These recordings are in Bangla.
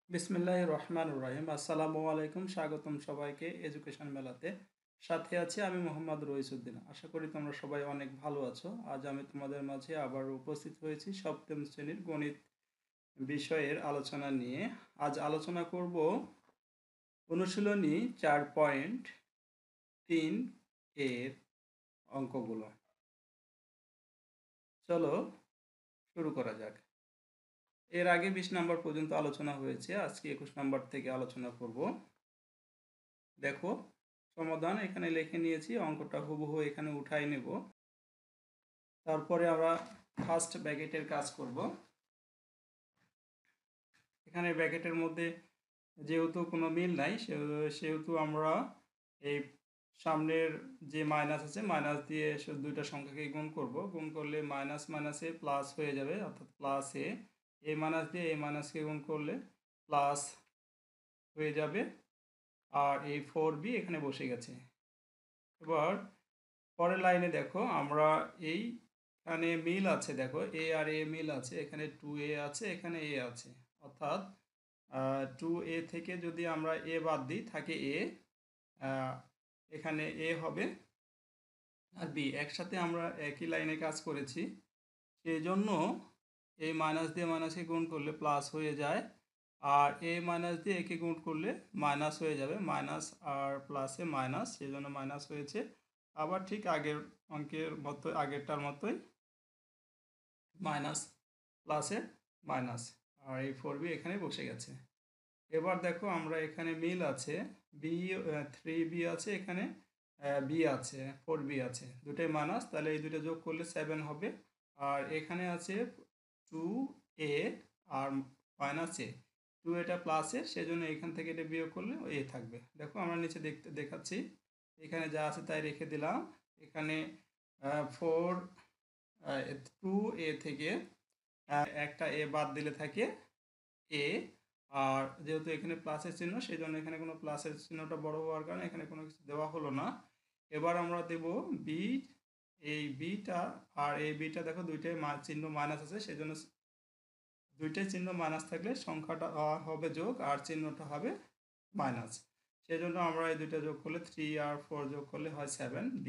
বিসমিল্লাহির রহমানির রহিম। আসসালামু আলাইকুম, স্বাগতম সবাইকে এডুকেশন মেলাতে। সাথে আছি আমি মোহাম্মদ রইসুদ্দিন। আশা করি তোমরা সবাই অনেক ভালো আছো। আজ আমি তোমাদের মাঝে আবার উপস্থিত হয়েছি সপ্তম শ্রেণীর গণিত বিষয়ের আলোচনা নিয়ে। আজ আলোচনা করব অনুশীলনী 4.3 এর অঙ্কগুলো। চলো শুরু করা যাক। এর আগে 20 নম্বর পর্যন্ত আলোচনা হয়েছে, আজকে 21 নম্বর থেকে আলোচনা করব। দেখো সমাধান এখানে লিখে নিয়েছি, অঙ্কটা হুবহু এখানে উঠাই নেব। তারপরে আমরা ফার্স্ট ব্র্যাকেটের কাজ করব। এখানে ব্র্যাকেটের মধ্যে যেহেতু কোনো মিল নাই, সেহেতু আমরা এই সামনের যে মাইনাস আছে, মাইনাস দিয়ে দুইটা সংখ্যাকে গুণ করব। গুণ করলে মাইনাস মাইনাসে প্লাস হয়ে যাবে, অর্থাৎ প্লাস এ। এই মাইনাস দিয়ে এই মাইনাসকে গুণ করলে প্লাস হয়ে যাবে, আর এই 4b এখানে বসে গেছে। এবার পরের লাইনে দেখো আমরা এইখানে মিল আছে, দেখো এ আর এ মিল আছে, এখানে 2a আছে, এখানে এ আছে, অর্থাৎ 2a থেকে যদি আমরা এ বাদ দিই থাকে এ, এখানে এ হবে আর বি। একসাথে আমরা একই লাইনে কাজ করেছি, সেই জন্য এই মাইনাস দিয়ে মাইনাসকে গুণ করলে প্লাস হয়ে যায়, আর এ মাইনাস দিয়ে একে গুণ করলে মাইনাস হয়ে যাবে। মাইনাস আর প্লাসে মাইনাস, সেই জন্য মাইনাস হয়েছে। আবার ঠিক আগের অঙ্কের মতো, আগেরটার মতোই মাইনাস প্লাসে মাইনাস, আর এই 4b এখানে বসে গেছে। এবার দেখো আমরা এখানে মিল আছে, বি 3b আছে, এখানে বি আছে, 4b আছে, দুটোই মাইনাস, তাহলে এই দুটো যোগ করলে 7 হবে। আর এখানে আছে 2a আর মাইনাস এ, 2 এটা প্লাসে, সেজন্য এখান থেকে এটা বিয়োগ করলে এ থাকবে। দেখো আমরা নিচে দেখাচ্ছি, এখানে যা আছে তাই রেখে দিলাম। এখানে 2a থেকে একটা এ বাদ দিলে থাকে এ, আর যেহেতু এখানে প্লাসের চিহ্ন, সেই জন্য এখানে কোনো প্লাসের চিহ্নটা বড় হওয়ার কারণে এখানে কোনো কিছু দেওয়া হলো না। এবার আমরা দেব বি, এই বিটা আর এই বিটা, দেখো দুইটাই চিহ্ন মাইনাস আছে, সেই জন্য দুইটাই চিহ্ন মাইনাস থাকলে সংখ্যাটা হবে যোগ আর চিহ্নটা হবে মাইনাস, সেই জন্য আমরা এই দুইটা যোগ করলে 3 আর 4 যোগ করলে হয় 7b।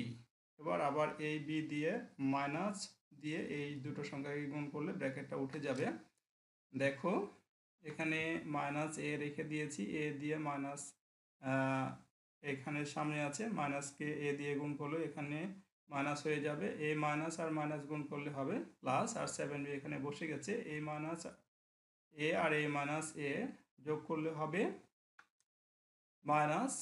এবার আবার এই বি দিয়ে মাইনাস দিয়ে এই দুটো সংখ্যাকে গুণ করলে ব্র্যাকেটটা উঠে যাবে। দেখো এখানে মাইনাস এ রেখে দিয়েছি, এ দিয়ে মাইনাস এখানে সামনে আছে, মাইনাসকে এ দিয়ে গুণ করলে এখানে মাইনাস হয়ে যাবে। এ মাইনাস আর মাইনাস গুণ করলে হবে প্লাস, আর 7b এখানে বসে গেছে। এই মাইনাস এ আর এই মাইনাস এ যোগ করলে হবে মাইনাস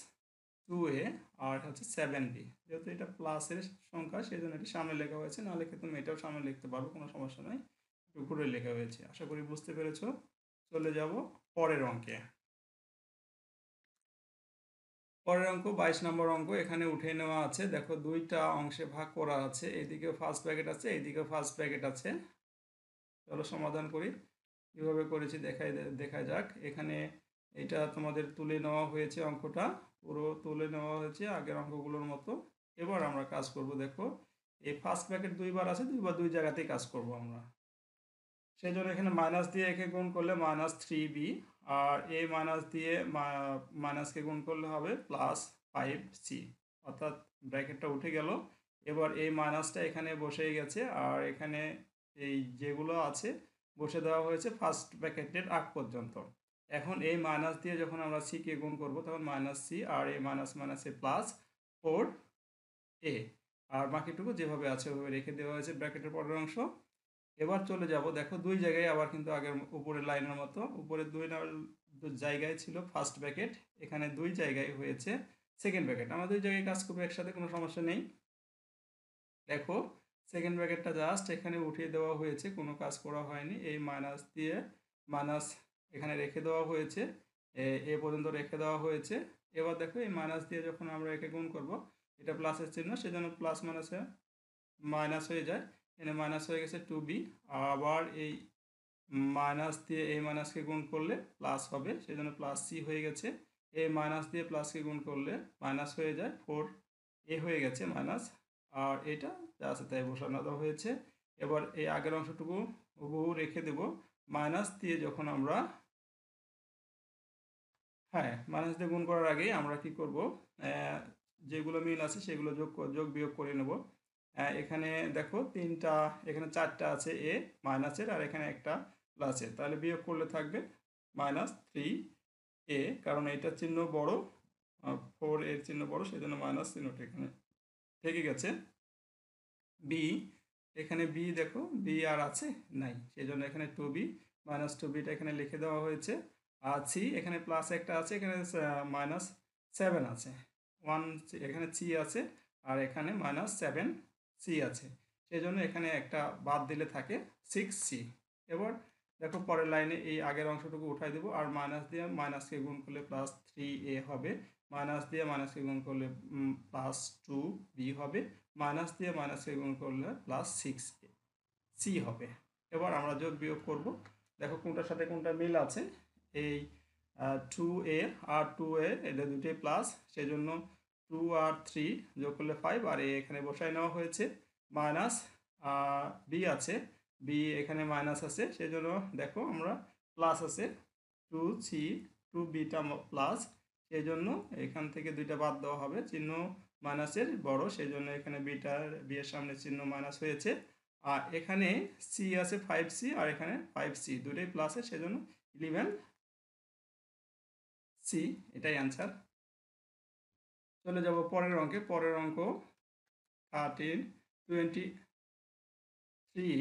2a আর হচ্ছে 7b। যেহেতু এটা প্লাসের সংখ্যা, সেই জন্য এটি সামনে লেখা হয়েছে, না লিখে তুমি এটাও সামনে লিখতে পারবো, কোনো সমস্যা নয়, একটু ঘুরে লেখা হয়েছে। আশা করি বুঝতে পেরেছ। চলে যাব পরের অঙ্কে। পরের অঙ্ক 22 নম্বর অঙ্ক এখানে উঠে নেওয়া আছে। দেখো দুইটা অংশে ভাগ করা আছে, এইদিকে ফার্স্ট ব্র্যাকেট আছে, এইদিকে ফার্স্ট ব্র্যাকেট আছে। চলো সমাধান করি, কীভাবে করেছি দেখা যাক। এখানে এটা তোমাদের তুলে নেওয়া হয়েছে, অঙ্কটা পুরো তুলে নেওয়া হয়েছে আগের অঙ্কগুলোর মতো। এবার আমরা কাজ করব। দেখো এই ফার্স্ট ব্র্যাকেট দুইবার আছে, দুই জায়গাতেই কাজ করব আমরা। সেই জন্য এখানে মাইনাস দিয়ে একে গুণ করলে মাইনাস 3b, আর এই মাইনাস দিয়ে মাইনাসকে গুণ করলে হবে প্লাস 5c, অর্থাৎ ব্র্যাকেটটা উঠে গেল। এবার এই মাইনাসটা এখানে বসে গেছে, আর এখানে এই যেগুলো আছে বসে দেওয়া হয়েছে ফার্স্ট ব্র্যাকেটের আগ পর্যন্ত। এখন এই মাইনাস দিয়ে যখন আমরা সিকে গুণ করব, তখন মাইনাস সি, আর এই মাইনাস মাইনাসে প্লাস 4a, আর বাকিটুকু যেভাবে আছে ওভাবে রেখে দেওয়া হয়েছে ব্র্যাকেটের পরের অংশ। এবার চলে যাব, দেখো দুই জায়গায় আবার কিন্তু আগের উপরের লাইনের মতো, উপরে দুই জায়গায় ছিল ফার্স্ট ব্র্যাকেট, এখানে দুই জায়গায় হয়েছে সেকেন্ড ব্র্যাকেট। আমরা দুই জায়গায় কাজ করবো একসাথে, কোনো সমস্যা নেই। দেখো সেকেন্ড ব্র্যাকেটটা জাস্ট এখানে উঠিয়ে দেওয়া হয়েছে, কোনো কাজ করা হয়নি। এই মাইনাস দিয়ে মাইনাস এখানে রেখে দেওয়া হয়েছে, এ পর্যন্ত রেখে দেওয়া হয়েছে। এবার দেখো এই মাইনাস দিয়ে যখন আমরা একে গুণ করব, এটা প্লাসের চিহ্ন, সেজন্য প্লাস মাইনাসে মাইনাস হয়ে যায়, এখানে মাইনাস হয়ে গেছে 2b। আবার এই মাইনাস দিয়ে এই মাইনাসকে গুণ করলে প্লাস হবে, সেই জন্য প্লাস সি হয়ে গেছে। এই মাইনাস দিয়ে প্লাসকে গুণ করলে মাইনাস হয়ে যায়, 4a হয়ে গেছে মাইনাস, আর এটা যা আছে তাই বসানো দেওয়া হয়েছে। এবার এই আগের অংশটুকু হুবহু রেখে দেব। মাইনাস দিয়ে যখন আমরা হ্যাঁ, মাইনাস দিয়ে গুণ করার আগেই আমরা কি করব, যেগুলো মিল আছে সেগুলো যোগ বিয়োগ করে নেব। এখানে দেখো তিনটা, এখানে চারটা আছে এ মাইনাসের, আর এখানে একটা প্লাসের, তাহলে বিয়োগ করলে থাকবে -3a, কারণ এইটার চিহ্ন বড়, 4 এর চিহ্ন বড়, সেই জন্য মাইনাস চিহ্নটা এখানে থেকে গেছে। বি, এখানে বি দেখো বি আর আছে নাই, সেই জন্য এখানে 2b, -2bটা এখানে লিখে দেওয়া হয়েছে। আর সি, এখানে প্লাস একটা আছে, এখানে -7 আছে, 1 এখানে সি আছে, আর এখানে -7c আছে, সেই জন্য এখানে একটা বাদ দিলে থাকে 6c। এবার দেখো পরের লাইনে এই আগের অংশটুকু উঠাই দেবো, আর মাইনাস দিয়ে মাইনাসকে গুণ করলে +3a হবে, মাইনাস দিয়ে মাইনাসকে গুণ করলে +2b হবে, মাইনাস দিয়ে মাইনাসকে গুণ করলে +6c হবে। এবার আমরা যোগ বিয়োগ করব, দেখো কোনটার সাথে কোনটা মিল আছে। এই 2a আর 2a এটা দুটোই প্লাস, সেই জন্য 2 আর 3 যোগ করলে 5, আর এখানে বসায় নেওয়া হয়েছে। মাইনাস বি আছে, বি এখানে মাইনাস আছে, সেই জন্য দেখো আমরা প্লাস আছে 2c, 2bটা প্লাস, সেই জন্য এখান থেকে দুইটা বাদ দেওয়া হবে, চিহ্ন মাইনাসের বড়, সেই জন্য এখানে বি এর সামনে চিহ্ন মাইনাস হয়েছে। আর এখানে সি আছে 5c, আর এখানে 5c দুটোই প্লাসের, সেই জন্য 11c, এটাই অ্যান্সার। চলে যাব পরের অঙ্কে। পরের অঙ্ক 1323,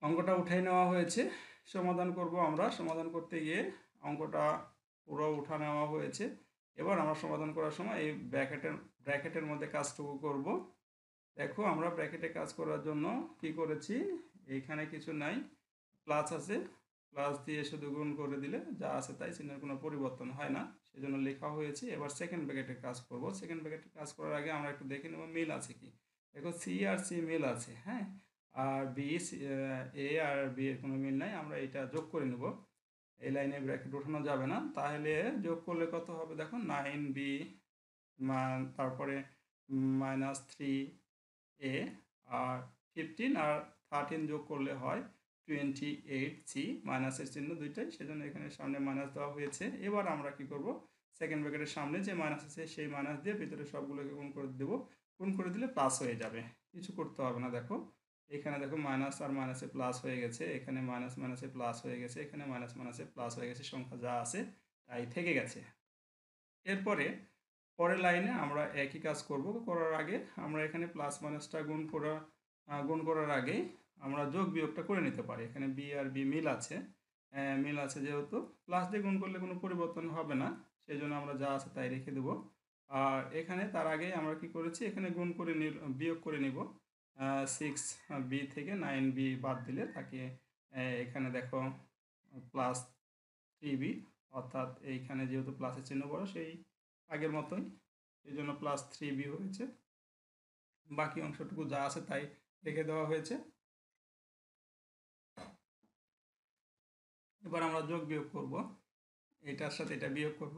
অঙ্কটা উঠাই নেওয়া হয়েছে, সমাধান করব আমরা। সমাধান করতে গিয়ে অঙ্কটা পুরো উঠা নেওয়া হয়েছে। এবার আমরা সমাধান করার সময় এই ব্র্যাকেটের মধ্যে কাজটুকু করব। দেখো আমরা ব্র্যাকেটে কাজ করার জন্য কি করেছি, এইখানে কিছু নাই, প্লাস আছে, প্লাস দিয়ে শুধু গুণ করে দিলে যা আছে তাই, চিহ্নের কোনো পরিবর্তন হয় না, সেজন্য লেখা হয়েছে। এবার সেকেন্ড ব্র্যাকেটে কাজ করব। সেকেন্ড ব্র্যাকেটে কাজ করার আগে আমরা একটু দেখে নেব মিল আছে কি। দেখো সি আর সি মিল আছে, হ্যাঁ, আর বি, এ আর বি এর কোনো মিল নাই, আমরা এটা যোগ করে নেব। এই লাইনে ব্র্যাকেট ওঠানো যাবে না, তাহলে যোগ করলে কত হবে দেখো, 9b, তারপরে -3a, আর 15 আর 13 যোগ করলে হয় 28c, মাইনাসের চিহ্ন দুইটাই, সেজন্য এখানে সামনে মাইনাস দেওয়া হয়েছে। এবার আমরা কি করব, সেকেন্ড ব্র্যাকেটের সামনে যে মাইনাস আছে সেই মাইনাস দিয়ে ভিতরে সবগুলোকে গুণ করে দেব, গুণ করে দিলে প্লাস হয়ে যাবে, কিছু করতে হবে না। দেখো এখানে দেখো মাইনাস আর মাইনাসে প্লাস হয়ে গেছে, এখানে মাইনাস মাইনাসে প্লাস হয়ে গেছে, এখানে মাইনাস মাইনাসে প্লাস হয়ে গেছে, সংখ্যা যা আছে তাই থেকে গেছে। এরপরে পরের লাইনে আমরা একই কাজ করব। করার আগে আমরা এখানে প্লাস মাইনাসটা গুণ করার আগে আমরা যোগ বিয়োগটা করে নিতে পারি। এখানে বি আর বি মিল আছে, যেহেতু প্লাস দিয়ে গুণ করলে কোনো পরিবর্তন হবে না, সেই জন্য আমরা যা আছে তাই রেখে দেব। আর এখানে তার আগে আমরা কি করেছি, এখানে গুণ করে বিয়োগ করে নিব। 6b থেকে 9b বাদ দিলে তাকে এখানে দেখো +3b, অর্থাৎ এইখানে যেহেতু প্লাসের চিহ্ন বড় সেই আগের মতোই, এই জন্য +3b হয়েছে। বাকি অংশটুকু যা আছে তাই রেখে দেওয়া হয়েছে। এবার আমরা যোগ বিয়োগ করব, এটার সাথে এটা বিয়োগ করব,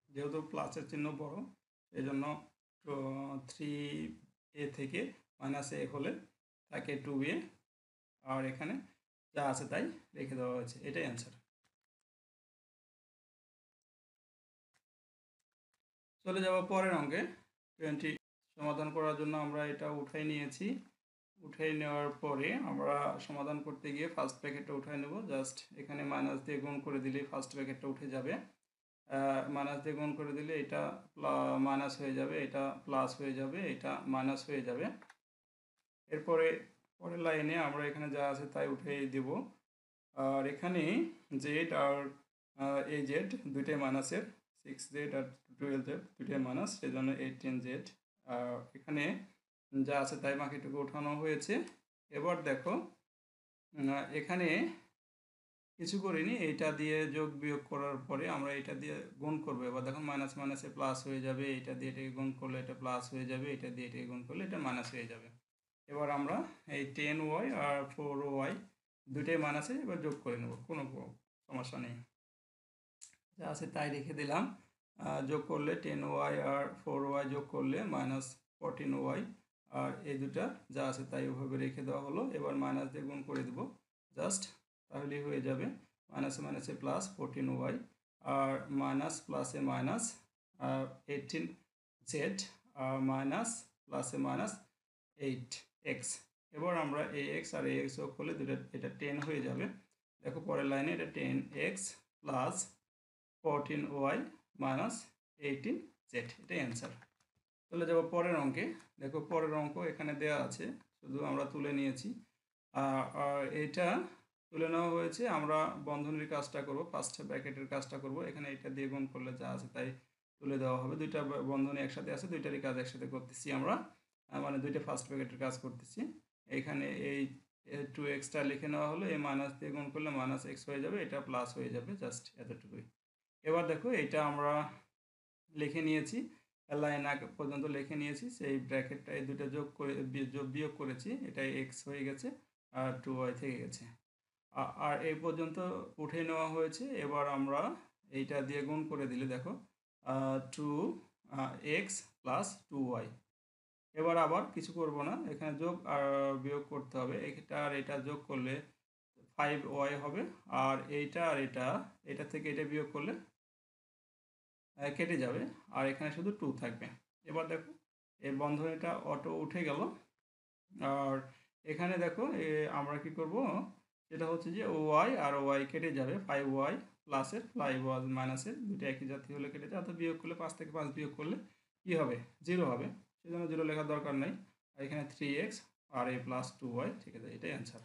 যেহেতু প্লাসের চিহ্ন বড় এই জন্য 3a থেকে -a হলে তাকে 2a, আর এখানে যা আছে তাই রেখে দেওয়া হয়েছে, এটাই অ্যান্সার। চলে যাব পরের অঙ্কে 20। সমাধান করার জন্য আমরা এটা উঠাই নিয়েছি। উঠাই নেওয়ার পরে আমরা সমাধান করতে গিয়ে ফার্স্ট ব্র্যাকেটটা উঠাই নেব। জাস্ট এখানে মাইনাস দিয়ে গুণ করে দিলে ফার্স্ট ব্র্যাকেটটা উঠে যাবে। মাইনাস দিয়ে গুণ করে দিলে এটা মাইনাস হয়ে যাবে, এটা প্লাস হয়ে যাবে, এটা মাইনাস হয়ে যাবে। এরপরে পরের লাইনে আমরা এখানে যা আছে তাই উঠে দেব। আর এখানে জেড আর এই জেড দুইটাই মাইনাসের, 6z আর 12z দুইটাই মাইনাস, সেই জন্য 18z। এখানে যা আছে তাই বাকিটুকু উঠানো হয়েছে। এবার দেখো এখানে কিছু করিনি, এইটা দিয়ে যোগ বিয়োগ করার পরে আমরা এটা দিয়ে গুণ করবো। এবার দেখো মাইনাস মাইনাসে প্লাস হয়ে যাবে, এটা দিয়ে এটাকে গুণ করলে এটা প্লাস হয়ে যাবে, এটা দিয়ে এটাকে গুণ করলে এটা মাইনাস হয়ে যাবে। এবার আমরা এই 10y আর 4y দুইটাই মাইনাসে এবার যোগ করে নেব, কোনো সমস্যা নেই, যা আছে তাই রেখে দিলাম। যোগ করলে 10y আর 4y যোগ করলে -14y, আর এই দুটা যা আছে তাই ওভাবে রেখে দেওয়া হলো। এবার মাইনাস দিয়ে গুণ করে দেবো জাস্ট, তাহলেই হয়ে যাবে মাইনাসে মাইনাসে প্লাস 14y আর মাইনাস প্লাসে মাইনাস 18z আর মাইনাস প্লাসে মাইনাস 8x। এবার আমরা ax আর ax যোগ করলে দুটো এটা 10 হয়ে যাবে। দেখো পরের লাইনে এটা 10x plus 14y minus 18z, এটাই অ্যান্সার। চলে যাব পরের অঙ্কে। দেখো পরের অঙ্ক এখানে দেওয়া আছে, শুধু আমরা তুলে নিয়েছি। আর এটা তুলে নেওয়া হয়েছে, আমরা বন্ধনীর কাজটা করব, ফার্স্ট ব্র্যাকেটের কাজটা করব। এখানে এটা দিয়ে গুণ করলে যা আছে তাই তুলে দেওয়া হবে। দুইটা বন্ধনী একসাথে আছে, দুইটারই কাজ একসাথে করতেছি আমরা, মানে দুইটা ফার্স্ট ব্র্যাকেটের কাজ করতেছি। এখানে এই 2xটা লিখে নেওয়া হলো, এই মাইনাস দিয়ে গুণ করলে মাইনাস এক্স হয়ে যাবে, এটা প্লাস হয়ে যাবে, জাস্ট এতটুকুই। এবার দেখো এটা আমরা লিখে নিয়েছি, লাইন আগ পর্যন্ত লিখে নিয়েছি, সেই ব্র্যাকেটটা এই দুটো যোগ করে বিয়োগ করেছি, এটাই এক্স হয়ে গেছে আর 2y থেকে গেছে। আর এই পর্যন্ত উঠে নেওয়া হয়েছে। এবার আমরা এইটা দিয়ে গুণ করে দিলে দেখো 2x প্লাস 2y। এবার আবার কিছু করব না, এখানে যোগ আর বিয়োগ করতে হবে। এটা আর এটা যোগ করলে 5y হবে, আর এইটা আর এটা থেকে এটা বিয়োগ করলে কেটে যাবে, আর এখানে শুধু 2 থাকবে। এবার দেখো এই বন্ধনীটা অটো উঠে গেল। আর এখানে দেখো আমরা কি করব, সেটা হচ্ছে যে ওয়াই আর ওয়াই কেটে যাবে, 5y প্লাসের 5y মাইনাসের দুটো একই জাতি হলে কেটে যায়, অর্থাৎ বিয়োগ করলে 5 থেকে 5 বিয়োগ করলে কী হবে, 0 হবে। সেজন্য 0 লেখার দরকার নেই। আর এখানে 3x R a plus 2y ঠিক আছে, এটাই অ্যান্সার।